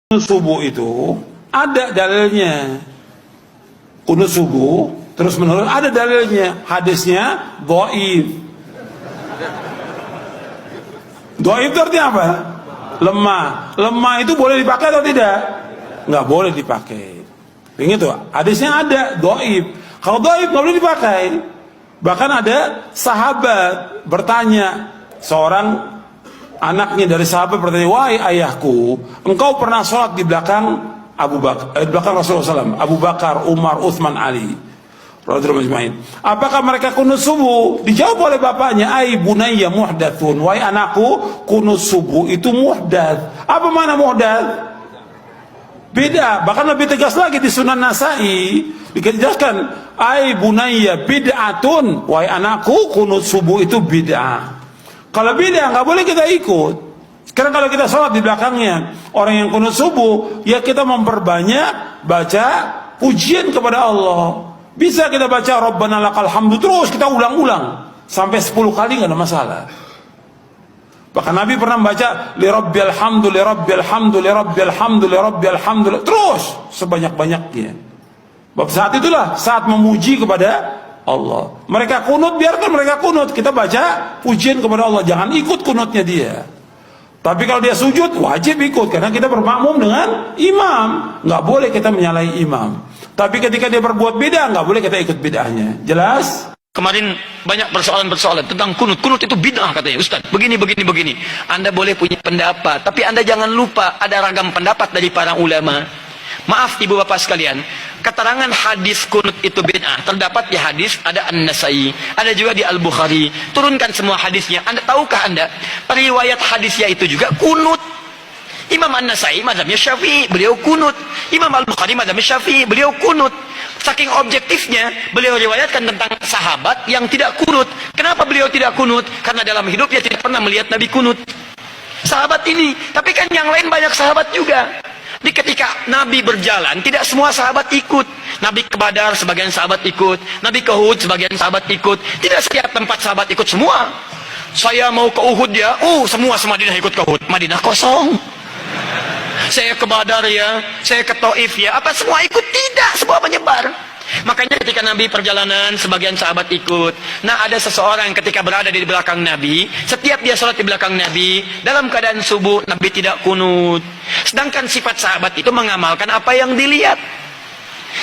Subuh itu ada dalilnya. Kunut subuh terus menerus ada dalilnya. Hadisnya dhaif. Dhaif itu artinya apa? Lemah. Lemah itu boleh dipakai atau tidak? Nggak boleh dipakai. Ingat tuh, hadisnya ada dhaif. Kalau dhaif nggak boleh dipakai. Bahkan ada sahabat bertanya, seorang anaknya dari sahabat bertanya, wahai ayahku, engkau pernah sholat di belakang Abu Bakar, belakang Rasulullah SAW, Abu Bakar, Umar, Uthman, Ali, apakah mereka kunut subuh? Dijawab oleh bapaknya, ai bunayya muhdatsun, wahai anakku, kunut subuh itu muhdats. Apa mana muhdats? Beda. Bahkan lebih tegas lagi di Sunan Nasai dijelaskan, ai bunayya bid'atun, wahai anakku, kunut subuh itu bid'ah. Kalau beda nggak boleh kita ikut. Sekarang kalau kita sholat di belakangnya orang yang kunut subuh, ya kita memperbanyak baca pujian kepada Allah. Bisa kita baca Rabbana lakal hamdu terus kita ulang-ulang sampai 10 kali nggak ada masalah. Bahkan Nabi pernah membaca li rabbil hamdu li rabbil hamdu li rabbil hamdu li rabbil hamdu terus sebanyak-banyaknya. Bab saat itulah saat memuji kepada Allah. Mereka kunut, biarkan mereka kunut. Kita baca pujian kepada Allah. Jangan ikut kunutnya dia. Tapi kalau dia sujud, wajib ikut. Karena kita bermakmum dengan imam. Nggak boleh kita menyalahi imam. Tapi ketika dia berbuat beda, nggak boleh kita ikut bid'ahnya. Jelas? Kemarin banyak persoalan-persoalan tentang kunut. Kunut itu bid'ah katanya. Ustaz, begini. Anda boleh punya pendapat. Tapi Anda jangan lupa ada ragam pendapat dari para ulama. Maaf ibu bapak sekalian, keterangan hadis kunut itu bid'ah terdapat di hadis ada An-Nasai, ada juga di Al-Bukhari. Turunkan semua hadisnya. Anda tahukah Anda periwayat hadisnya itu juga kunut? Imam An-Nasai mazhabnya Syafi'i, beliau kunut. Imam Al-Bukhari mazhabnya Syafi'i, beliau kunut. Saking objektifnya beliau riwayatkan tentang sahabat yang tidak kunut. Kenapa beliau tidak kunut? Karena dalam hidupnya tidak pernah melihat Nabi kunut. Sahabat ini, tapi kan yang lain banyak sahabat juga. Di ketika Nabi berjalan, tidak semua sahabat ikut. Nabi ke Badar, sebagian sahabat ikut. Nabi ke Uhud, sebagian sahabat ikut. Tidak setiap tempat sahabat ikut semua. Saya mau ke Uhud ya, semua Madinah ikut ke Uhud. Madinah kosong. Saya ke Badar ya, saya ke Taif ya, apa semua ikut? Tidak, semua menyebar. Makanya ketika Nabi perjalanan, sebagian sahabat ikut. Nah, ada seseorang ketika berada di belakang Nabi, setiap dia sholat di belakang Nabi, dalam keadaan subuh, Nabi tidak kunut. Sedangkan sifat sahabat itu mengamalkan apa yang dilihat.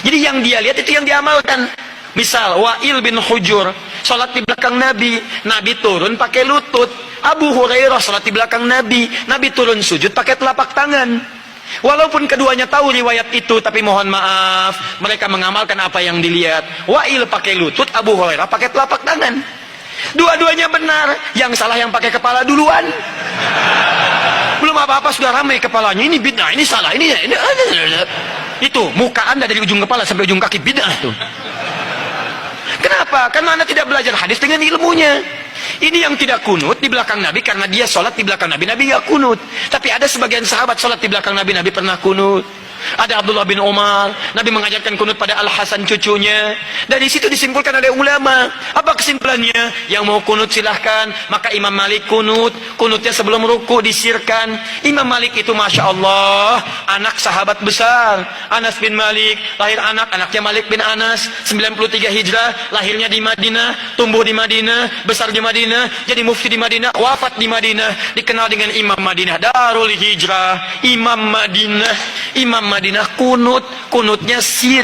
Jadi yang dia lihat itu yang diamalkan. Misal, Wa'il bin Hujur, sholat di belakang Nabi, Nabi turun pakai lutut. Abu Hurairah sholat di belakang Nabi, Nabi turun sujud pakai telapak tangan. Walaupun keduanya tahu riwayat itu, tapi mohon maaf, mereka mengamalkan apa yang dilihat. Wa'il pakai lutut, Abu Hurairah pakai telapak tangan. Dua-duanya benar, yang salah yang pakai kepala duluan. Belum apa-apa sudah ramai kepalanya, ini bid'ah, ini salah, ini. Itu, muka Anda dari ujung kepala sampai ujung kaki bid'ah tuh. Kenapa? Karena Anda tidak belajar hadis dengan ilmunya. Ini yang tidak kunut di belakang Nabi karena dia sholat di belakang Nabi, Nabi nggak kunut. Tapi ada sebagian sahabat sholat di belakang Nabi, Nabi pernah kunut. Ada Abdullah bin Umar, Nabi mengajarkan kunut pada Al-Hasan cucunya. Dari situ disimpulkan oleh ulama. Apa kesimpulannya? Yang mau kunut silahkan. Maka Imam Malik kunut. Kunutnya sebelum ruku disirkan. Imam Malik itu Masya Allah, anak sahabat besar. Anas bin Malik, lahir anaknya Malik bin Anas, 93 Hijrah, lahirnya di Madinah, tumbuh di Madinah, besar di Madinah, jadi mufti di Madinah, wafat di Madinah, dikenal dengan Imam Madinah, Darul Hijrah, Imam Madinah kunutnya sir.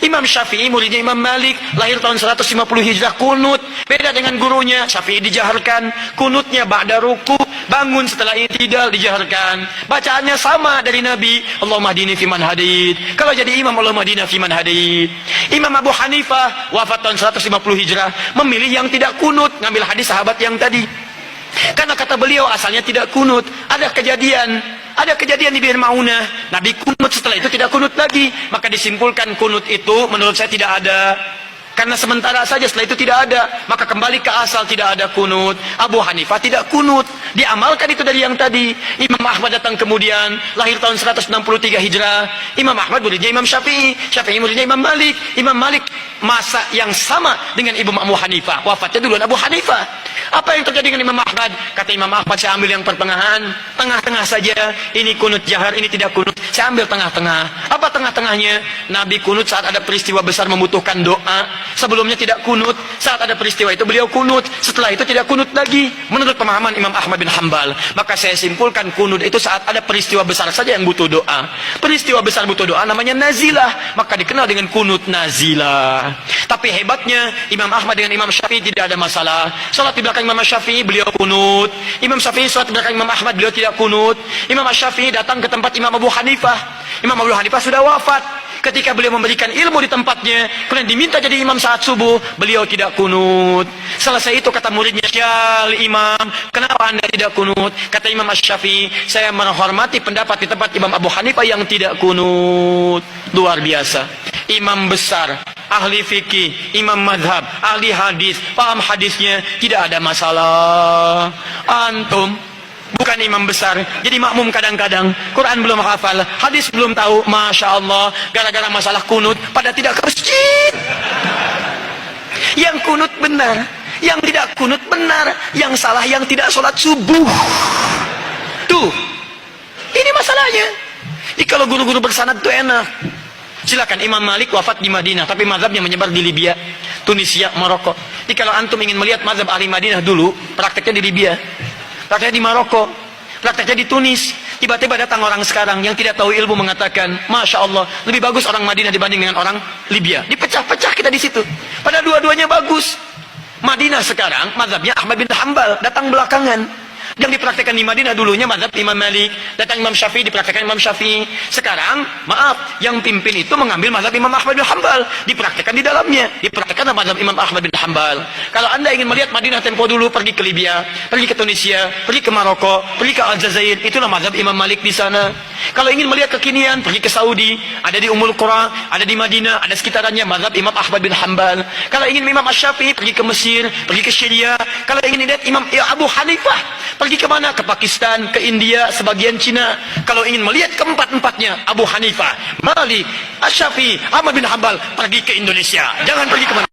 Imam Syafi'i muridnya Imam Malik, lahir tahun 150 Hijrah, kunut. Beda dengan gurunya, Syafi'i dijaharkan, kunutnya ba'da ruku, bangun setelah i'tidal dijaharkan. Bacaannya sama dari Nabi, Allahumma hdini fiman hadid. Kalau jadi imam, Allahumma hdina fiman hadid. Imam Abu Hanifah wafat tahun 150 Hijrah, memilih yang tidak kunut, ngambil hadis sahabat yang tadi. Karena kata beliau asalnya tidak kunut. Ada kejadian di Bir Maunah, Nabi kunut, setelah itu tidak kunut lagi. Maka disimpulkan kunut itu menurut saya tidak ada. Karena sementara saja, setelah itu tidak ada. Maka kembali ke asal, tidak ada kunut. Abu Hanifah tidak kunut, diamalkan itu dari yang tadi. Imam Ahmad datang kemudian, lahir tahun 163 Hijrah. Imam Ahmad muridnya Imam Syafi'i, Syafi'i muridnya Imam Malik. Imam Malik masa yang sama dengan Imam Abu Hanifah, wafatnya duluan Abu Hanifah. Apa yang terjadi dengan Imam Ahmad? Kata Imam Ahmad, saya ambil yang pertengahan, tengah-tengah saja. Ini kunut jahar, ini tidak kunut. Saya ambil tengah-tengah. Apa tengah-tengahnya? Nabi kunut saat ada peristiwa besar membutuhkan doa. Sebelumnya tidak kunut. Saat ada peristiwa itu beliau kunut. Setelah itu tidak kunut lagi. Menurut pemahaman Imam Ahmad bin Hanbal. Maka saya simpulkan kunut itu saat ada peristiwa besar saja yang butuh doa. Peristiwa besar butuh doa namanya nazilah. Maka dikenal dengan kunut nazilah. Tapi hebatnya Imam Ahmad dengan Imam Syafi'i tidak ada masalah. Salat di belakang Imam Syafi'i beliau kunut. Imam Syafi'i salat di belakang Imam Ahmad beliau tidak kunut. Imam Syafi'i datang ke tempat Imam Abu Hanifah. Imam Abu Hanifah sudah wafat. Ketika beliau memberikan ilmu di tempatnya, kemudian diminta jadi imam saat subuh, beliau tidak kunut. Selesai itu kata muridnya, "Ya Imam, kenapa Anda tidak kunut?" Kata Imam Syafi'i, "Saya menghormati pendapat di tempat Imam Abu Hanifah yang tidak kunut." Luar biasa. Imam besar, ahli fikih, imam madhab, ahli hadis, paham hadisnya, tidak ada masalah. Antum bukan imam besar, jadi makmum kadang-kadang, Quran belum hafal, hadis belum tahu, Masya Allah, gara-gara masalah kunut, pada tidak ke masjid. Yang kunut benar, yang tidak kunut benar, yang salah yang tidak sholat subuh. Tuh, ini masalahnya. Jadi kalau guru-guru bersanad itu enak. Silakan, Imam Malik wafat di Madinah, tapi mazhabnya menyebar di Libya, Tunisia, Maroko. Jadi kalau antum ingin melihat mazhab ahli Madinah dulu, prakteknya di Libya, prakteknya di Maroko, prakteknya di Tunis. Tiba-tiba datang orang sekarang yang tidak tahu ilmu mengatakan, Masya Allah, lebih bagus orang Madinah dibanding dengan orang Libya. Dipecah-pecah kita di situ. Padahal dua-duanya bagus. Madinah sekarang mazhabnya Ahmad bin Hanbal, datang belakangan. Yang dipraktekkan di Madinah dulunya mazhab Imam Malik, datang Imam Syafi'i, dipraktekkan Imam Syafi'i. Sekarang, maaf, yang pimpin itu mengambil mazhab Imam Ahmad bin Hanbal, dipraktekkan di dalamnya, dipraktekkan mazhab Imam Ahmad bin Hanbal. Kalau Anda ingin melihat Madinah tempo dulu, pergi ke Libya, pergi ke Tunisia, pergi ke Maroko, pergi ke Aljazair, itulah mazhab Imam Malik di sana. Kalau ingin melihat kekinian, pergi ke Saudi, ada di Ummul Qura, ada di Madinah, ada sekitarannya mazhab Imam Ahmad bin Hanbal. Kalau ingin Imam Syafi'i, pergi ke Mesir, pergi ke Syria. Kalau ingin lihat Imam Abu Hanifah, pergi ke mana? Ke Pakistan, ke India, sebagian Cina. Kalau ingin melihat keempat-empatnya, Abu Hanifah, Malik, Syafi'i, Ahmad bin Hanbal, pergi ke Indonesia. Jangan pergi ke mana.